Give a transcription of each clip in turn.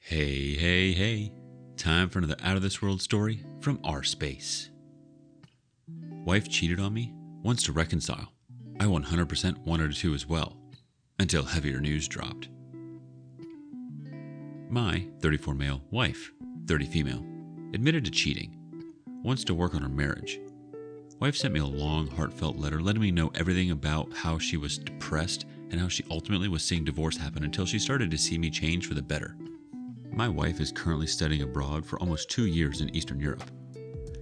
Hey. Time for another out of this world story from rSpace. Wife cheated on me, wants to reconcile. I 100% wanted to as well, until heavier news dropped. My 34 male wife, 30 female, admitted to cheating, wants to work on her marriage. Wife sent me a long, heartfelt letter letting me know everything about how she was depressed and how she ultimately was seeing divorce happen until she started to see me change for the better. My wife is currently studying abroad for almost 2 years in Eastern Europe.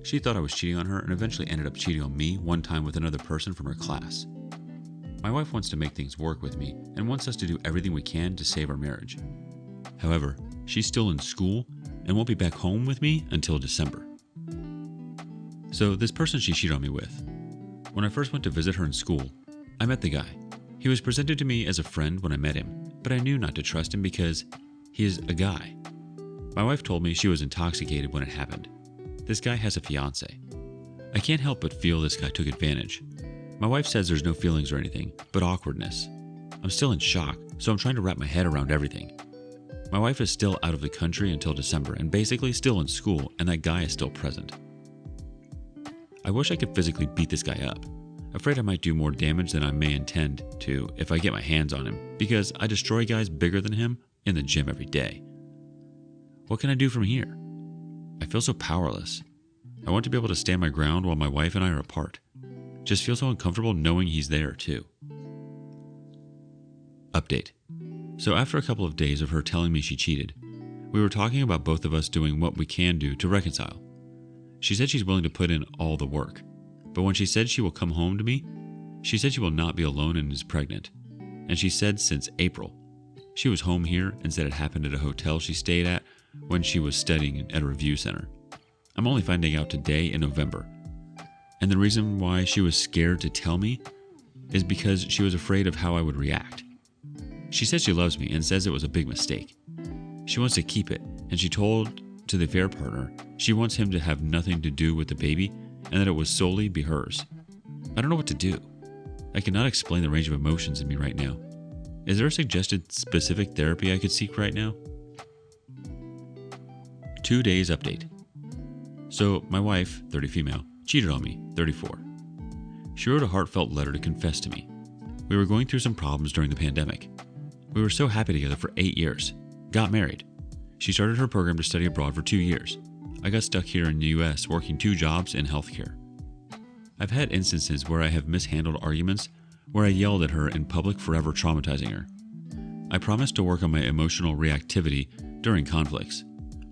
She thought I was cheating on her and eventually ended up cheating on me one time with another person from her class. My wife wants to make things work with me and wants us to do everything we can to save our marriage. However, she's still in school and won't be back home with me until December. So this person she cheated on me with. When I first went to visit her in school, I met the guy. He was presented to me as a friend when I met him, but I knew not to trust him because he is a guy. My wife told me she was intoxicated when it happened. This guy has a fiance. I can't help but feel this guy took advantage. My wife says there's no feelings or anything, but awkwardness. I'm still in shock, so I'm trying to wrap my head around everything. My wife is still out of the country until December and basically still in school, and that guy is still present. I wish I could physically beat this guy up. Afraid I might do more damage than I may intend to if I get my hands on him, because I destroy guys bigger than him in the gym every day. What can I do from here? I feel so powerless. I want to be able to stand my ground while my wife and I are apart. Just feel so uncomfortable knowing he's there too. Update. So after a couple of days of her telling me she cheated, we were talking about both of us doing what we can do to reconcile. She said she's willing to put in all the work, but when she said she will come home to me, she said she will not be alone and is pregnant. And she said since April. She was home here and said it happened at a hotel she stayed at when she was studying at a review center. I'm only finding out today in November. And the reason why she was scared to tell me is because she was afraid of how I would react. She says she loves me and says it was a big mistake. She wants to keep it, and she told to the affair partner she wants him to have nothing to do with the baby and that it would solely be hers. I don't know what to do. I cannot explain the range of emotions in me right now. Is there a suggested specific therapy I could seek right now? 2 days update. So my wife, 30 female, cheated on me, 34. She wrote a heartfelt letter to confess to me. We were going through some problems during the pandemic. We were so happy together for 8 years. Got married. She started her program to study abroad for 2 years. I got stuck here in the US working 2 jobs in healthcare. I've had instances where I have mishandled arguments where I yelled at her in public, forever traumatizing her. I promised to work on my emotional reactivity during conflicts,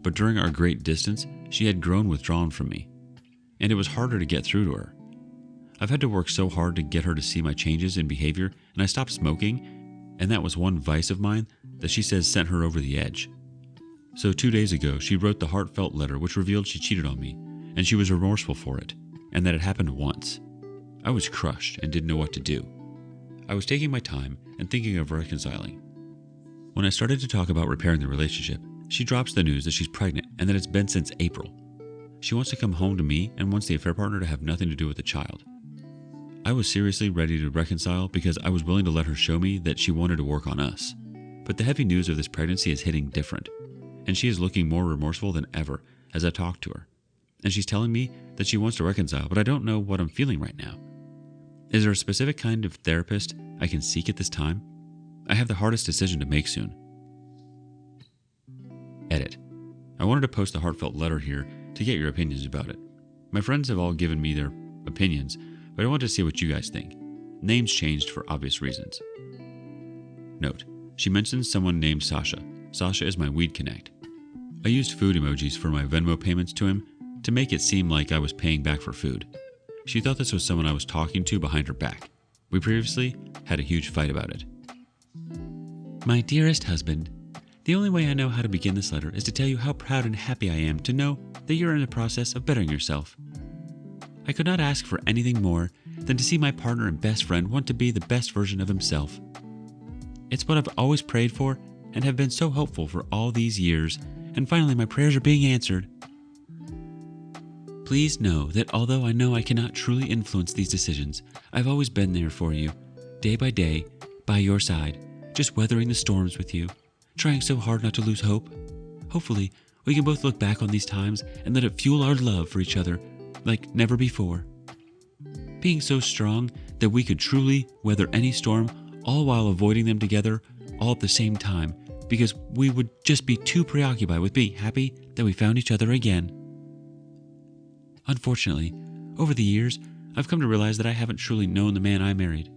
but during our great distance, she had grown withdrawn from me, and it was harder to get through to her. I've had to work so hard to get her to see my changes in behavior, and I stopped smoking, and that was one vice of mine that she says sent her over the edge. So 2 days ago, she wrote the heartfelt letter which revealed she cheated on me, and she was remorseful for it, and that it happened once. I was crushed and didn't know what to do. I was taking my time and thinking of reconciling. When I started to talk about repairing the relationship, she drops the news that she's pregnant and that it's been since April. She wants to come home to me and wants the affair partner to have nothing to do with the child. I was seriously ready to reconcile because I was willing to let her show me that she wanted to work on us. But the heavy news of this pregnancy is hitting different, and she is looking more remorseful than ever as I talk to her. And she's telling me that she wants to reconcile, but I don't know what I'm feeling right now. Is there a specific kind of therapist I can seek at this time? I have the hardest decision to make soon. Edit. I wanted to post a heartfelt letter here to get your opinions about it. My friends have all given me their opinions, but I want to see what you guys think. Names changed for obvious reasons. Note, she mentions someone named Sasha. Sasha is my weed connect. I used food emojis for my Venmo payments to him to make it seem like I was paying back for food. She thought this was someone I was talking to behind her back. We previously had a huge fight about it. My dearest husband, the only way I know how to begin this letter is to tell you how proud and happy I am to know that you're in the process of bettering yourself. I could not ask for anything more than to see my partner and best friend want to be the best version of himself. It's what I've always prayed for and have been so hopeful for all these years, and finally my prayers are being answered. Please know that although I know I cannot truly influence these decisions, I've always been there for you, day by day, by your side, just weathering the storms with you, trying so hard not to lose hope. Hopefully, we can both look back on these times and let it fuel our love for each other like never before. Being so strong that we could truly weather any storm, all while avoiding them together all at the same time, because we would just be too preoccupied with being happy that we found each other again. Unfortunately, over the years, I've come to realize that I haven't truly known the man I married.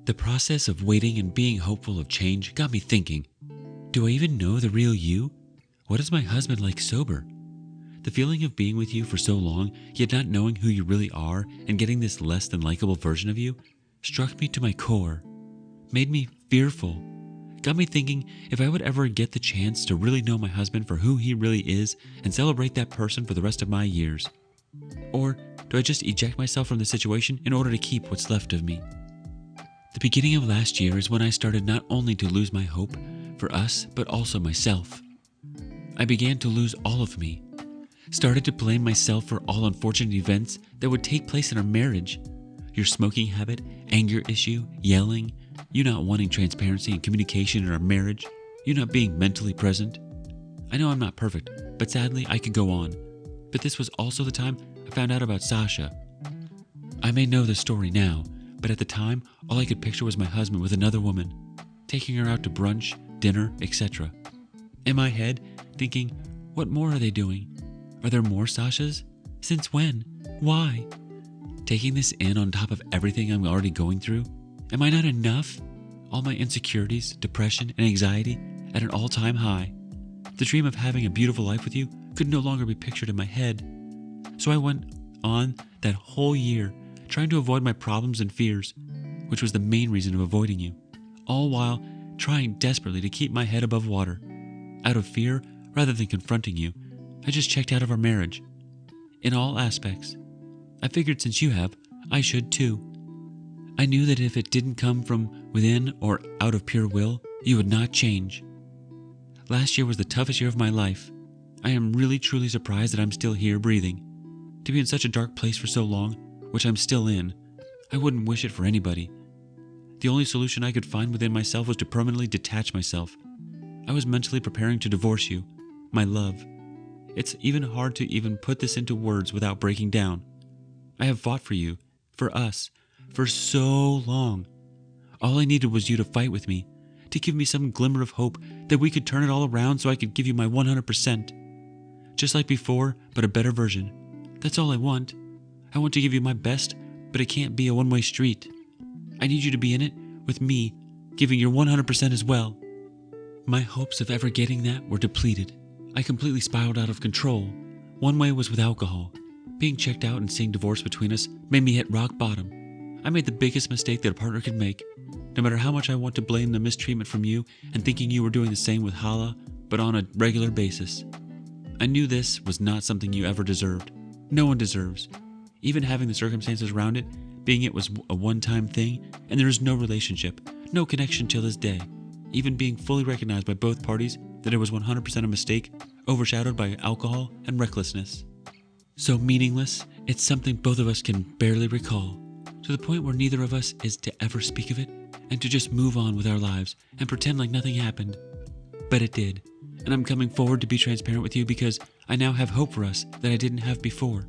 The process of waiting and being hopeful of change got me thinking, do I even know the real you? What is my husband like sober? The feeling of being with you for so long, yet not knowing who you really are and getting this less than likable version of you, struck me to my core, made me fearful, got me thinking if I would ever get the chance to really know my husband for who he really is and celebrate that person for the rest of my years. Or do I just eject myself from the situation in order to keep what's left of me? The beginning of last year is when I started not only to lose my hope for us, but also myself. I began to lose all of me. Started to blame myself for all unfortunate events that would take place in our marriage. Your smoking habit, anger issue, yelling, you not wanting transparency and communication in our marriage, you not being mentally present. I know I'm not perfect, but sadly I could go on. But this was also the time I found out about Sasha. I may know the story now, but at the time, all I could picture was my husband with another woman, taking her out to brunch, dinner, etc. In my head, thinking, what more are they doing? Are there more Sashas? Since when? Why? Taking this in on top of everything I'm already going through? Am I not enough? All my insecurities, depression, and anxiety at an all-time high. The dream of having a beautiful life with you could no longer be pictured in my head. So I went on that whole year trying to avoid my problems and fears, which was the main reason of avoiding you, all while trying desperately to keep my head above water. Out of fear, rather than confronting you, I just checked out of our marriage. In all aspects. I figured since you have, I should too. I knew that if it didn't come from within or out of pure will, you would not change. Last year was the toughest year of my life. I am really truly surprised that I'm still here breathing. To be in such a dark place for so long, which I'm still in, I wouldn't wish it for anybody. The only solution I could find within myself was to permanently detach myself. I was mentally preparing to divorce you, my love. It's even hard to even put this into words without breaking down. I have fought for you, for us, for so long. All I needed was you to fight with me, to give me some glimmer of hope that we could turn it all around so I could give you my 100%. Just like before, but a better version. That's all I want. I want to give you my best, but it can't be a one-way street. I need you to be in it with me, giving your 100% as well. My hopes of ever getting that were depleted. I completely spiraled out of control. One way was with alcohol. Being checked out and seeing divorce between us made me hit rock bottom. I made the biggest mistake that a partner could make. No matter how much I want to blame the mistreatment from you and thinking you were doing the same with Hala, but on a regular basis. I knew this was not something you ever deserved. No one deserves. Even having the circumstances around it, being it was a one-time thing, and there is no relationship, no connection till this day. Even being fully recognized by both parties that it was 100% a mistake, overshadowed by alcohol and recklessness. So meaningless, it's something both of us can barely recall, to the point where neither of us is to ever speak of it, and to just move on with our lives and pretend like nothing happened. But it did, and I'm coming forward to be transparent with you because I now have hope for us that I didn't have before.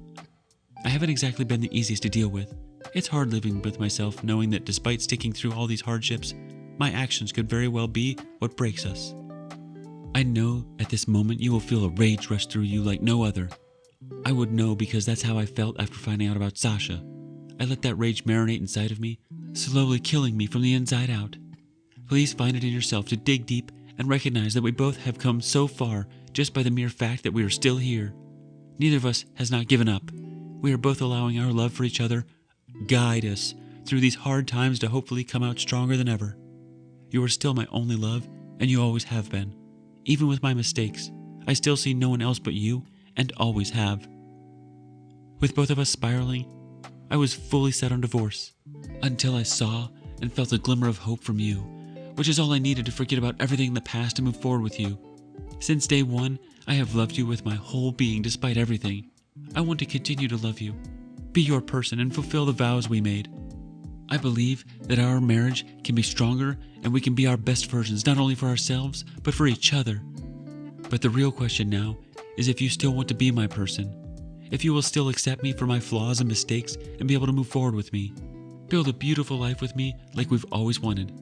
I haven't exactly been the easiest to deal with. It's hard living with myself knowing that despite sticking through all these hardships, my actions could very well be what breaks us. I know at this moment you will feel a rage rush through you like no other. I would know because that's how I felt after finding out about Sasha. I let that rage marinate inside of me, slowly killing me from the inside out. Please find it in yourself to dig deep and recognize that we both have come so far just by the mere fact that we are still here. Neither of us has not given up. We are both allowing our love for each other guide us through these hard times to hopefully come out stronger than ever. You are still my only love, and you always have been. Even with my mistakes, I still see no one else but you, and always have. With both of us spiraling, I was fully set on divorce, until I saw and felt a glimmer of hope from you, which is all I needed to forget about everything in the past and move forward with you. Since day one, I have loved you with my whole being despite everything. I want to continue to love you, be your person, and fulfill the vows we made. I believe that our marriage can be stronger and we can be our best versions, not only for ourselves, but for each other. But the real question now is if you still want to be my person. If you will still accept me for my flaws and mistakes and be able to move forward with me. Build a beautiful life with me like we've always wanted.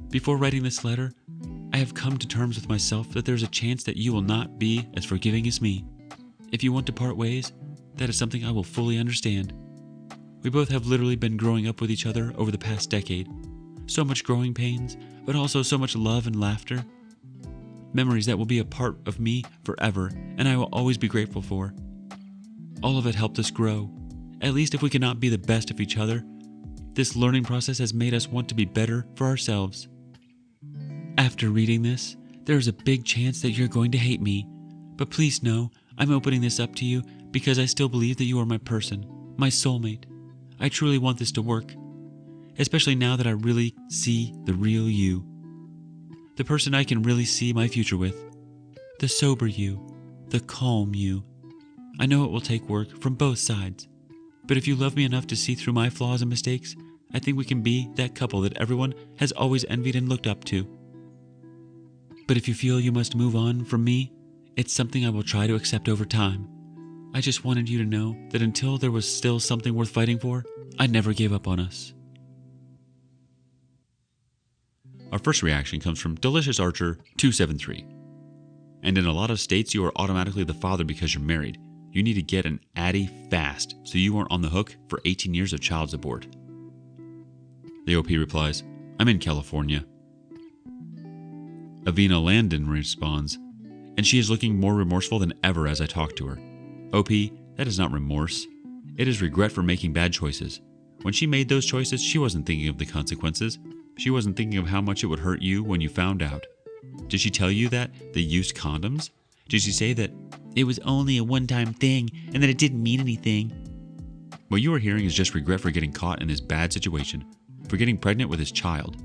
Before writing this letter, I have come to terms with myself that there's a chance that you will not be as forgiving as me. If you want to part ways, that is something I will fully understand. We both have literally been growing up with each other over the past decade. So much growing pains, but also so much love and laughter. Memories that will be a part of me forever, and I will always be grateful for. All of it helped us grow. At least if we cannot be the best of each other, this learning process has made us want to be better for ourselves. After reading this, there is a big chance that you're going to hate me, but please know I'm opening this up to you because I still believe that you are my person, my soulmate. I truly want this to work, especially now that I really see the real you, the person I can really see my future with, the sober you, the calm you. I know it will take work from both sides, but if you love me enough to see through my flaws and mistakes, I think we can be that couple that everyone has always envied and looked up to. But if you feel you must move on from me, it's something I will try to accept over time. I just wanted you to know that until there was still something worth fighting for, I never gave up on us. Our first reaction comes from Delicious Archer 273. And in a lot of states, you are automatically the father because you're married. You need to get an Addy fast so you aren't on the hook for 18 years of child support. The OP replies, I'm in California. Avina Landon responds, and she is looking more remorseful than ever as I talk to her. OP, that is not remorse. It is regret for making bad choices. When she made those choices, she wasn't thinking of the consequences. She wasn't thinking of how much it would hurt you when you found out. Did she tell you that they used condoms? Did she say that it was only a one-time thing and that it didn't mean anything? What you are hearing is just regret for getting caught in this bad situation, for getting pregnant with his child.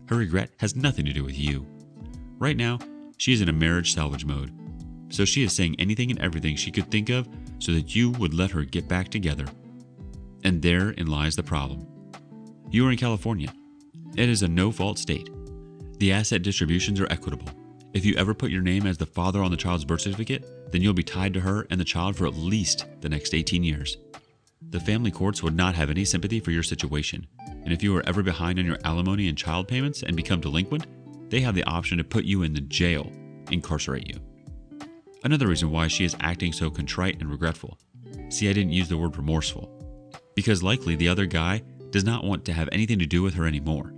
Her regret has nothing to do with you. Right now, she is in a marriage salvage mode, so she is saying anything and everything she could think of so that you would let her get back together. And therein lies the problem. You are in California. It is a no-fault state. The asset distributions are equitable. If you ever put your name as the father on the child's birth certificate, then you'll be tied to her and the child for at least the next 18 years. The family courts would not have any sympathy for your situation, and if you are ever behind on your alimony and child payments and become delinquent, they have the option to put you in the jail, incarcerate you. Another reason why she is acting so contrite and regretful. See, I didn't use the word remorseful. Because likely the other guy does not want to have anything to do with her anymore.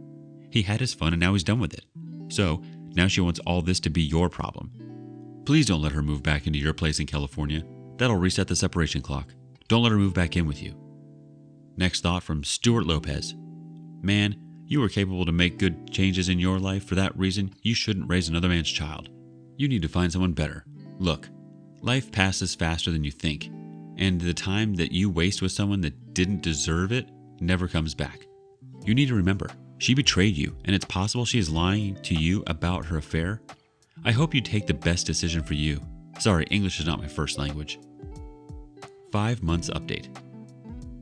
He had his fun and now he's done with it. So, now she wants all this to be your problem. Please don't let her move back into your place in California. That'll reset the separation clock. Don't let her move back in with you. Next thought from Stuart Lopez. Man, you are capable to make good changes in your life. For that reason, you shouldn't raise another man's child. You need to find someone better. Look, life passes faster than you think, and the time that you waste with someone that didn't deserve it never comes back. You need to remember, she betrayed you, and it's possible she is lying to you about her affair. I hope you take the best decision for you. Sorry, English is not my first language. 5 months update.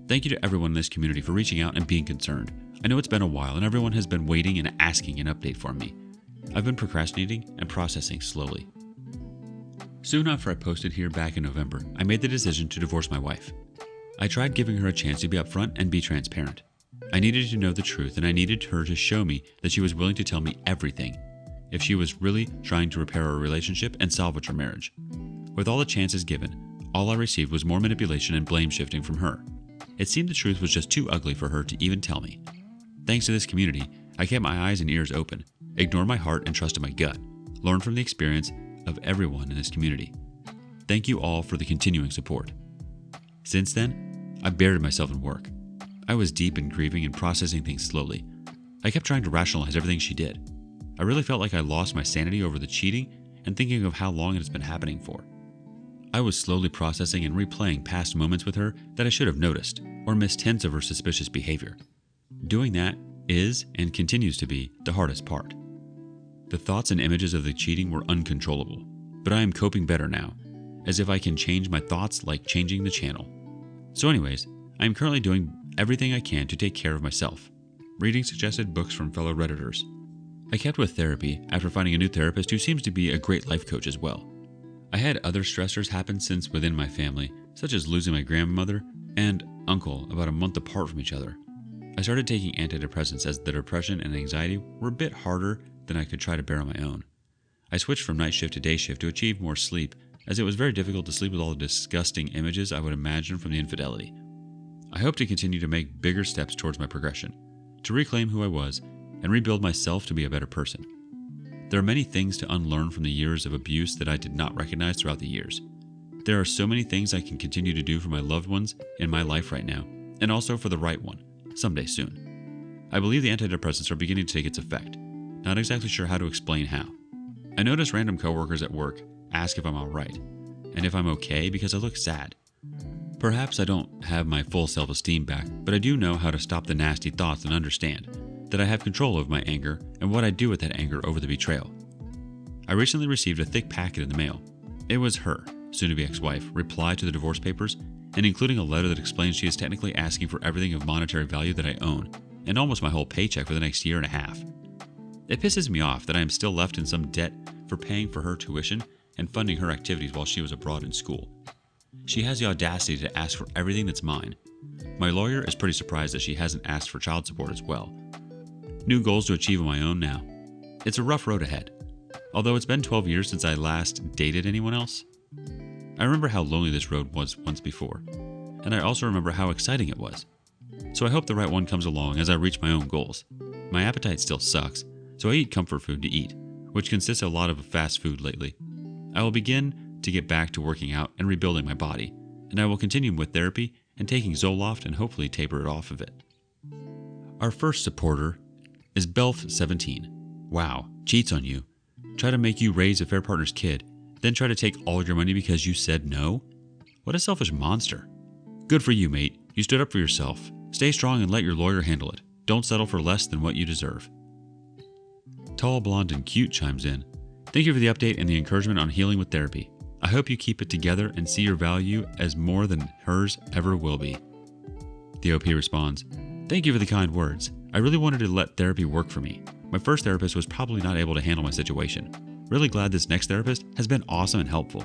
Thank you to everyone in this community for reaching out and being concerned. I know it's been a while and everyone has been waiting and asking an update from me. I've been procrastinating and processing slowly. Soon after I posted here back in November, I made the decision to divorce my wife. I tried giving her a chance to be upfront and be transparent. I needed to know the truth and I needed her to show me that she was willing to tell me everything, if she was really trying to repair our relationship and salvage our marriage. With all the chances given, all I received was more manipulation and blame shifting from her. It seemed the truth was just too ugly for her to even tell me. Thanks to this community, I kept my eyes and ears open, ignored my heart and trusted my gut, learned from the experience of everyone in this community. Thank you all for the continuing support. Since then, I buried myself in work. I was deep in grieving and processing things slowly. I kept trying to rationalize everything she did. I really felt like I lost my sanity over the cheating and thinking of how long it has been happening for. I was slowly processing and replaying past moments with her that I should have noticed, or missed hints of her suspicious behavior. Doing that is and continues to be the hardest part. The thoughts and images of the cheating were uncontrollable, but I am coping better now, as if I can change my thoughts like changing the channel. So anyways, I am currently doing everything I can to take care of myself, reading suggested books from fellow Redditors. I kept with therapy after finding a new therapist who seems to be a great life coach as well. I had other stressors happen since within my family, such as losing my grandmother and uncle about a month apart from each other. I started taking antidepressants as the depression and anxiety were a bit harder than I could try to bear on my own. I switched from night shift to day shift to achieve more sleep, as it was very difficult to sleep with all the disgusting images I would imagine from the infidelity. I hope to continue to make bigger steps towards my progression, to reclaim who I was, and rebuild myself to be a better person. There are many things to unlearn from the years of abuse that I did not recognize throughout the years. There are so many things I can continue to do for my loved ones in my life right now, and also for the right one, someday soon. I believe the antidepressants are beginning to take its effect. Not exactly sure how to explain how. I notice random coworkers at work ask if I'm alright, and if I'm okay because I look sad. Perhaps I don't have my full self-esteem back, but I do know how to stop the nasty thoughts and understand that I have control of my anger and what I do with that anger over the betrayal. I recently received a thick packet in the mail. It was her, soon-to-be ex-wife, reply to the divorce papers, and including a letter that explains she is technically asking for everything of monetary value that I own, and almost my whole paycheck for the next year and a half. It pisses me off that I am still left in some debt for paying for her tuition and funding her activities while she was abroad in school. She has the audacity to ask for everything that's mine. My lawyer is pretty surprised that she hasn't asked for child support as well. New goals to achieve on my own now. It's a rough road ahead. Although it's been 12 years since I last dated anyone else. I remember how lonely this road was once before, and I also remember how exciting it was. So I hope the right one comes along as I reach my own goals. My appetite still sucks, so I eat comfort food to eat, which consists a lot of fast food lately. I will begin to get back to working out and rebuilding my body, and I will continue with therapy and taking Zoloft and hopefully taper it off of it. Our first supporter is Belf17. Wow, cheats on you. Try to make you raise a fair partner's kid, then try to take all your money because you said no? What a selfish monster. Good for you, mate. You stood up for yourself. Stay strong and let your lawyer handle it. Don't settle for less than what you deserve. Tall, blonde, and cute chimes in. Thank you for the update and the encouragement on healing with therapy. I hope you keep it together and see your value as more than hers ever will be. The OP responds, thank you for the kind words. I really wanted to let therapy work for me. My first therapist was probably not able to handle my situation. Really glad this next therapist has been awesome and helpful.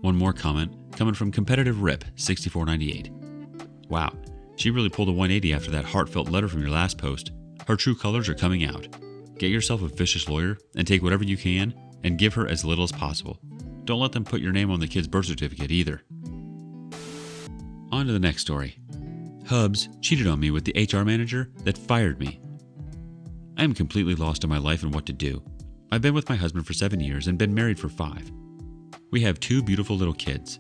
One more comment coming from Competitive Rip 6498. Wow, she really pulled a 180 after that heartfelt letter from your last post. Her true colors are coming out. Get yourself a vicious lawyer and take whatever you can and give her as little as possible. Don't let them put your name on the kid's birth certificate either. On to the next story. Hubs cheated on me with the HR manager that fired me. I am completely lost in my life and what to do. I've been with my husband for 7 years and been married for 5. We have 2 beautiful little kids.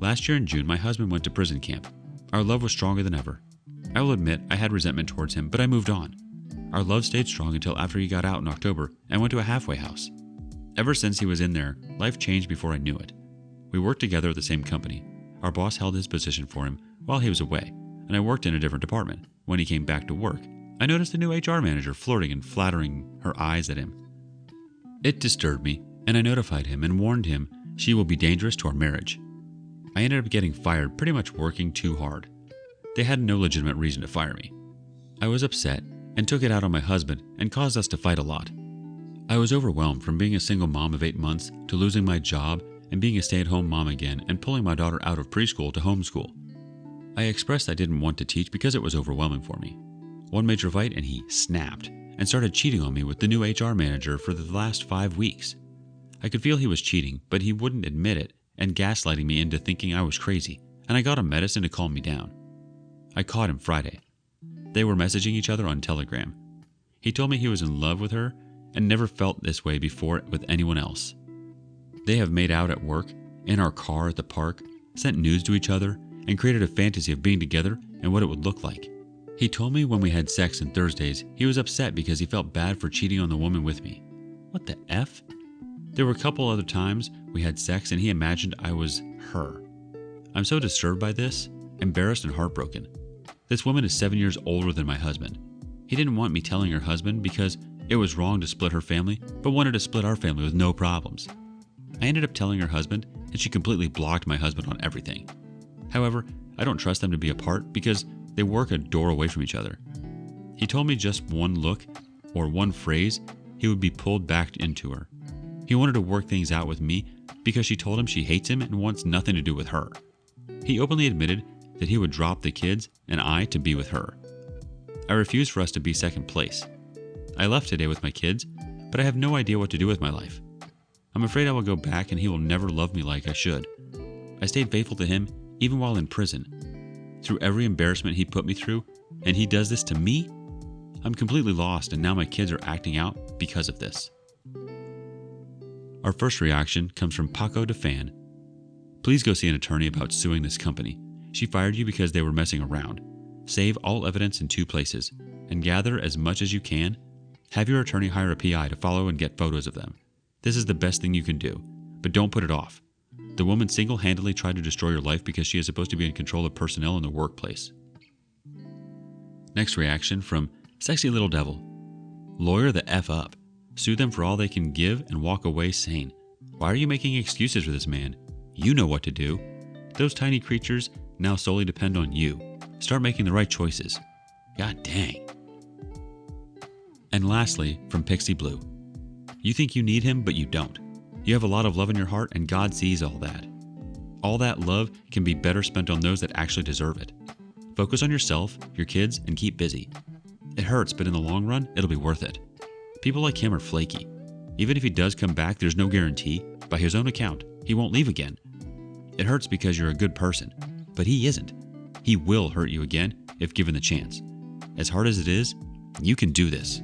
Last year in June, my husband went to prison camp. Our love was stronger than ever. I will admit I had resentment towards him, but I moved on. Our love stayed strong until after he got out in October and went to a halfway house. Ever since he was in there, life changed before I knew it. We worked together at the same company. Our boss held his position for him while he was away, and I worked in a different department. When he came back to work, I noticed the new HR manager flirting and flattering her eyes at him. It disturbed me, and I notified him and warned him she will be dangerous to our marriage. I ended up getting fired, pretty much working too hard. They had no legitimate reason to fire me. I was upset and took it out on my husband and caused us to fight a lot. I was overwhelmed from being a single mom of 8 months to losing my job and being a stay-at-home mom again and pulling my daughter out of preschool to homeschool. I expressed I didn't want to teach because it was overwhelming for me. One major fight and he snapped and started cheating on me with the new HR manager for the last 5 weeks. I could feel he was cheating, but he wouldn't admit it and gaslighting me into thinking I was crazy, and I got him medicine to calm me down. I caught him Friday. They were messaging each other on Telegram. He told me he was in love with her and never felt this way before with anyone else. They have made out at work, in our car at the park, sent news to each other, and created a fantasy of being together and what it would look like. He told me when we had sex on Thursdays, he was upset because he felt bad for cheating on the woman with me. What the F? There were a couple other times we had sex and he imagined I was her. I'm so disturbed by this, embarrassed and heartbroken. This woman is 7 years older than my husband. He didn't want me telling her husband because it was wrong to split her family, but wanted to split our family with no problems. I ended up telling her husband, and she completely blocked my husband on everything. However, I don't trust them to be apart because they work a door away from each other. He told me just one look or one phrase, he would be pulled back into her. He wanted to work things out with me because she told him she hates him and wants nothing to do with her. He openly admitted that he would drop the kids and I to be with her. I refused for us to be second place. I left today with my kids, but I have no idea what to do with my life. I'm afraid I will go back and he will never love me like I should. I stayed faithful to him even while in prison. Through every embarrassment he put me through, and he does this to me? I'm completely lost, and now my kids are acting out because of this. Our first reaction comes from Paco de Fan. Please go see an attorney about suing this company. She fired you because they were messing around. Save all evidence in 2 places, and gather as much as you can. Have your attorney hire a PI to follow and get photos of them. This is the best thing you can do, but don't put it off. The woman single-handedly tried to destroy your life because she is supposed to be in control of personnel in the workplace. Next reaction from Sexy Little Devil. Lawyer the F up. Sue them for all they can give and walk away sane. Why are you making excuses for this man? You know what to do. Those tiny creatures now solely depend on you. Start making the right choices. God dang. And lastly, from Pixie Blue. You think you need him, but you don't. You have a lot of love in your heart, and God sees all that. All that love can be better spent on those that actually deserve it. Focus on yourself, your kids, and keep busy. It hurts, but in the long run, it'll be worth it. People like him are flaky. Even if he does come back, there's no guarantee. By his own account, he won't leave again. It hurts because you're a good person, but he isn't. He will hurt you again if given the chance. As hard as it is, you can do this.